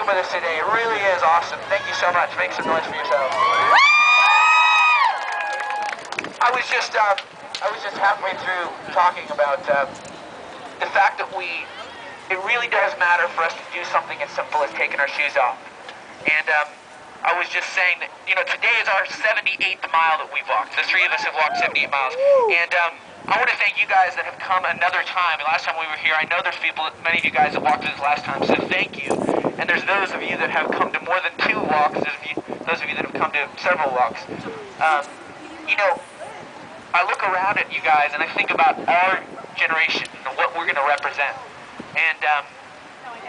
with us today. It really is awesome. Thank you so much. Make some noise for yourselves. I was just halfway through talking about the fact that it really does matter for us to do something as simple as taking our shoes off. And I was just saying that, you know, today is our 78th mile that we've walked. The three of us have walked 78 miles. And I want to thank you guys that have come another time. The last time we were here, I know there's many of you guys that walked this last time, so thank you. And there's those of you that have come to more than 2 walks, those of you that have come to several walks. You know, I look around at you guys and I think about our generation and what we're going to represent. And,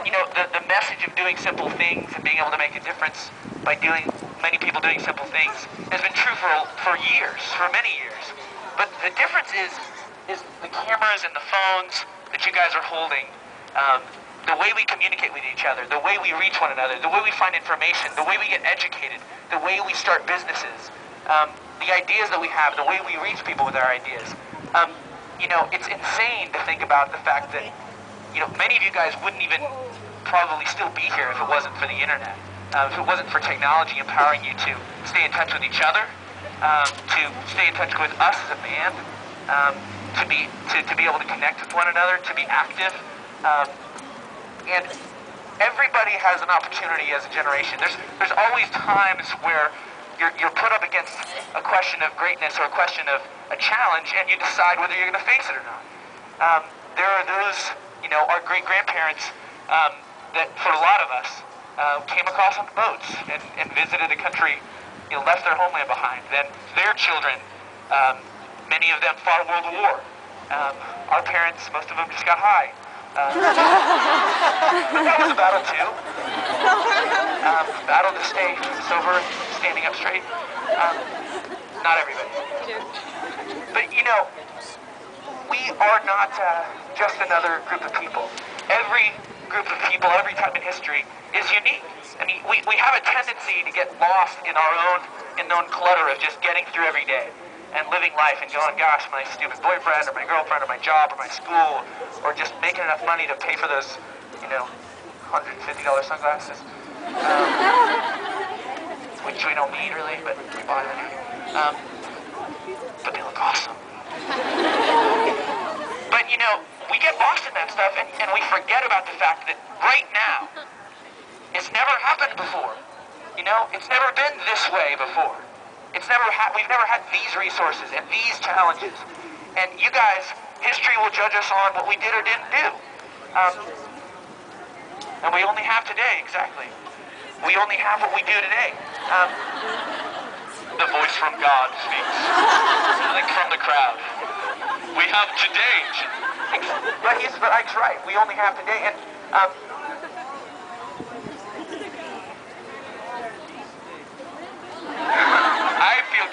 you know, the message of doing simple things and being able to make a difference by many people doing simple things has been true for years, for many years. But the difference is the cameras and the phones that you guys are holding, the way we communicate with each other, the way we reach one another, the way we find information, the way we get educated, the way we start businesses, the ideas that we have, the way we reach people with our ideas. You know, it's insane to think about the fact that, you know, many of you guys wouldn't even probably still be here if it wasn't for the internet, if it wasn't for technology empowering you to stay in touch with each other, to stay in touch with us as a band, to be able to connect with one another, to be active. And everybody has an opportunity as a generation. There's always times where you're put up against a question of greatness or a question of a challenge, and you decide whether you're going to face it or not. There are those, you know, our great-grandparents that, for a lot of us, came across on boats and visited a country, you know, left their homeland behind. Then their children, many of them fought a world war. Our parents, most of them just got high. But that was a battle too. Battle to stay sober, standing up straight. Not everybody. But you know, we are not just another group of people. Every group of people, every time in history, is unique. I mean, we have a tendency to get lost in our own clutter of just getting through every day and living life and going, gosh, my stupid boyfriend or my girlfriend or my job or my school, or just making enough money to pay for those, you know, $150 sunglasses, which we don't need really, but we buy them anyway. But they look awesome. But you know, we get lost in that stuff and we forget about the fact that right now, it's never happened before. You know, it's never been this way before. We've never had these resources and these challenges. And you guys, history will judge us on what we did or didn't do. And we only have today, exactly. We only have what we do today. The voice from God speaks, like from the crowd. We have today. But Ike's right. We only have today. And I feel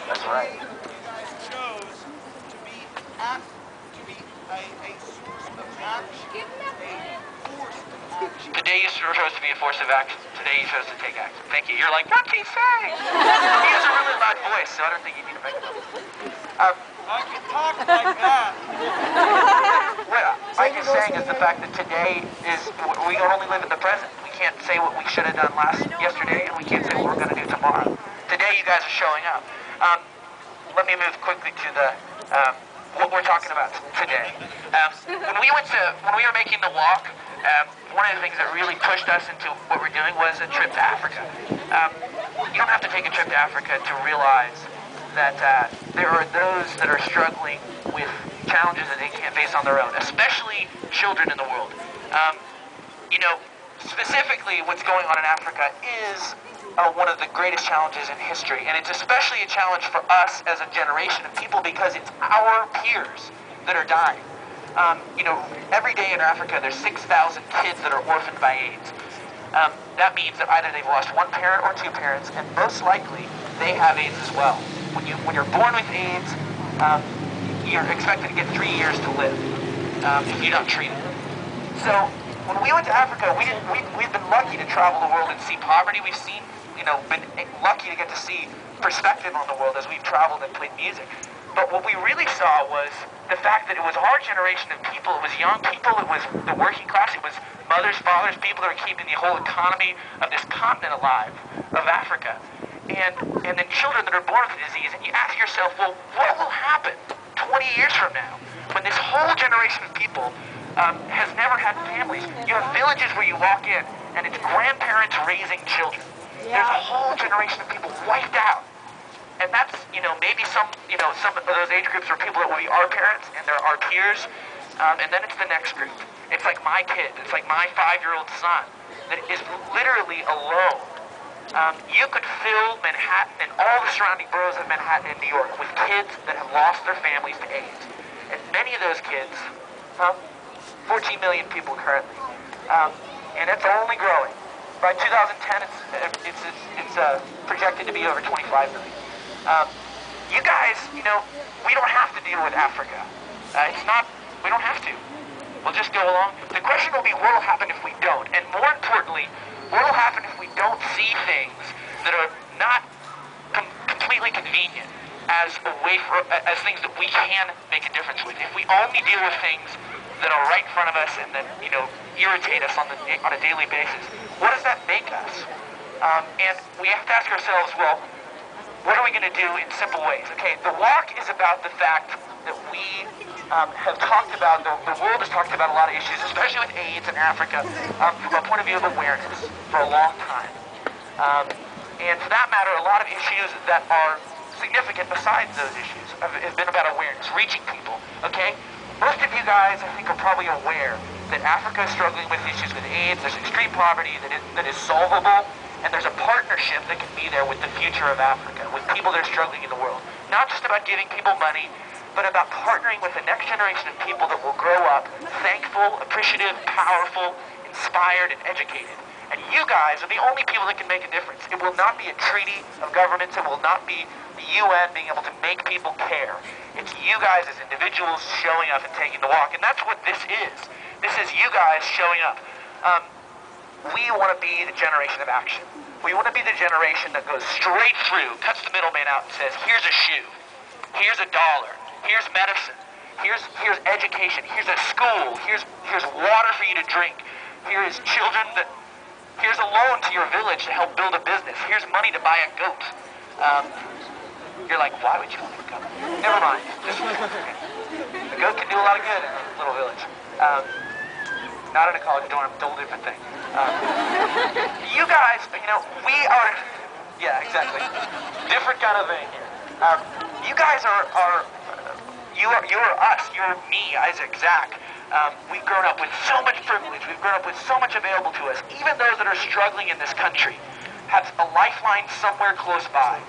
That's right. Today you're supposed to be a force of action. Today you're supposed to take action. Thank you. You're like, what's he saying? He has a really loud voice, so I don't think you need to make it up. I can talk like that. What Ike is saying is the fact that today is, we only live in the present. We can't say what we should have done yesterday, and we can't say what we're going to do tomorrow. Today you guys are showing up. Let me move quickly to what we're talking about today. When we were making the walk, one of the things that really pushed us into what we're doing was a trip to Africa. You don't have to take a trip to Africa to realize that there are those that are struggling with challenges that they can't face on their own, especially children in the world. You know, specifically what's going on in Africa is one of the greatest challenges in history, and it's especially a challenge for us as a generation of people because it's our peers that are dying. You know, every day in Africa there's 6,000 kids that are orphaned by AIDS. that means that either they've lost one parent or two parents, and most likely they have AIDS as well. When you're born with AIDS, you're expected to get 3 years to live if you don't treat it. So when we went to Africa, we've been lucky to travel the world and see poverty. We've seen, been lucky to get to see perspective on the world as we've traveled and played music. But what we really saw was the fact that it was our generation of people. It was young people. It was the working class. It was mothers, fathers, people that are keeping the whole economy of this continent alive, of Africa. And then children that are born with the disease. And you ask yourself, well, what will happen 20 years from now when this whole generation of people has never had families? You have villages where you walk in, and it's grandparents raising children. Yeah. There's a whole generation of people wiped out. And that's, maybe some of those age groups are people that will be our parents and they're our peers. And then it's the next group. It's like my kid. It's like my 5-year-old son that is literally alone. You could fill Manhattan and all the surrounding boroughs of Manhattan and New York with kids that have lost their families to AIDS. And many of those kids, 14 million people currently, and it's only growing. By 2010, it's projected to be over 25 million. You guys, we don't have to deal with Africa. We don't have to. We'll just go along. The question will be, what will happen if we don't? And more importantly, what will happen if we don't see things that are not completely convenient as things that we can make a difference with? If we only deal with things that are right in front of us and that, irritate us on a daily basis, what does that make us? And we have to ask ourselves, well, what are we going to do in simple ways? Okay, the walk is about the fact that we have talked about, the world has talked about a lot of issues, especially with AIDS in Africa, from a point of view of awareness for a long time. And for that matter, a lot of issues that are significant besides those issues have been about awareness, reaching people, okay? Most of you guys, I think, are probably aware that Africa is struggling with issues with AIDS. There's extreme poverty that is solvable. And there's a partnership that can be there with the future of Africa, with people that are struggling in the world. Not just about giving people money, but about partnering with the next generation of people that will grow up thankful, appreciative, powerful, inspired, and educated. And you guys are the only people that can make a difference. It will not be a treaty of governments. It will not be the UN being able to make people care. It's you guys as individuals showing up and taking the walk. And that's what this is. This is you guys showing up. We want to be the generation of action. We want to be the generation that goes straight through, cuts the middleman out and says, here's a shoe, here's $1, here's medicine, here's education, here's a school, here's water for you to drink, here's here's a loan to your village to help build a business, here's money to buy a goat. You're like, why would you want a goat? Never mind. A goat can do a lot of good in a little village. Not in a college dorm, it's a whole different thing. You guys, we are, yeah, exactly. Different kind of thing here. You guys you're us, you're me, Isaac, Zach. We've grown up with so much privilege, we've grown up with so much available to us. Even those that are struggling in this country have a lifeline somewhere close by.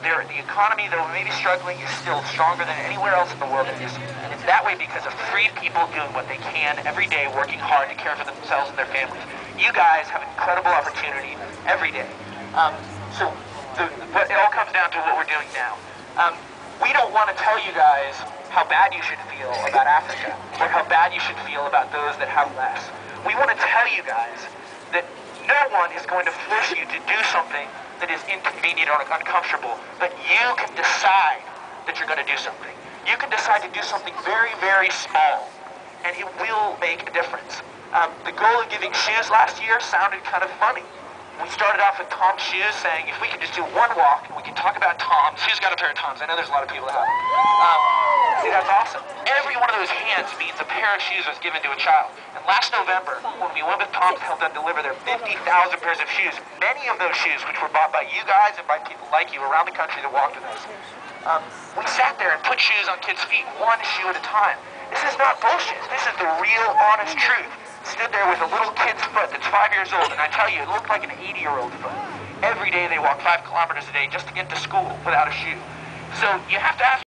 The economy, though maybe struggling, is still stronger than anywhere else in the world. And it's that way because of free people doing what they can every day, working hard to care for themselves and their families. You guys have an incredible opportunity every day. But it all comes down to what we're doing now. We don't want to tell you guys how bad you should feel about Africa or how bad you should feel about those that have less. We want to tell you guys that no one is going to force you to do something that is inconvenient or uncomfortable, but you can decide that you're going to do something. You can decide to do something very, very small, and it will make a difference. The goal of giving shoes last year sounded kind of funny. We started off with Tom's shoes, saying if we could just do one walk and we can talk about Tom's. Who's got a pair of Tom's? I know there's a lot of people that have them. See, that's awesome. Every one of those hands means a pair of shoes was given to a child. And last November, when we went with Tom's to help them deliver their 50,000 pairs of shoes, many of those shoes, which were bought by you guys and by people like you around the country that walked with us, we sat there and put shoes on kids' feet, one shoe at a time. This is not bullshit. This is the real, honest truth. Stood there with a little kid's foot that's 5 years old, and I tell you, it looked like an 80-year-old foot. Every day they walk 5 kilometers a day just to get to school without a shoe. So you have to ask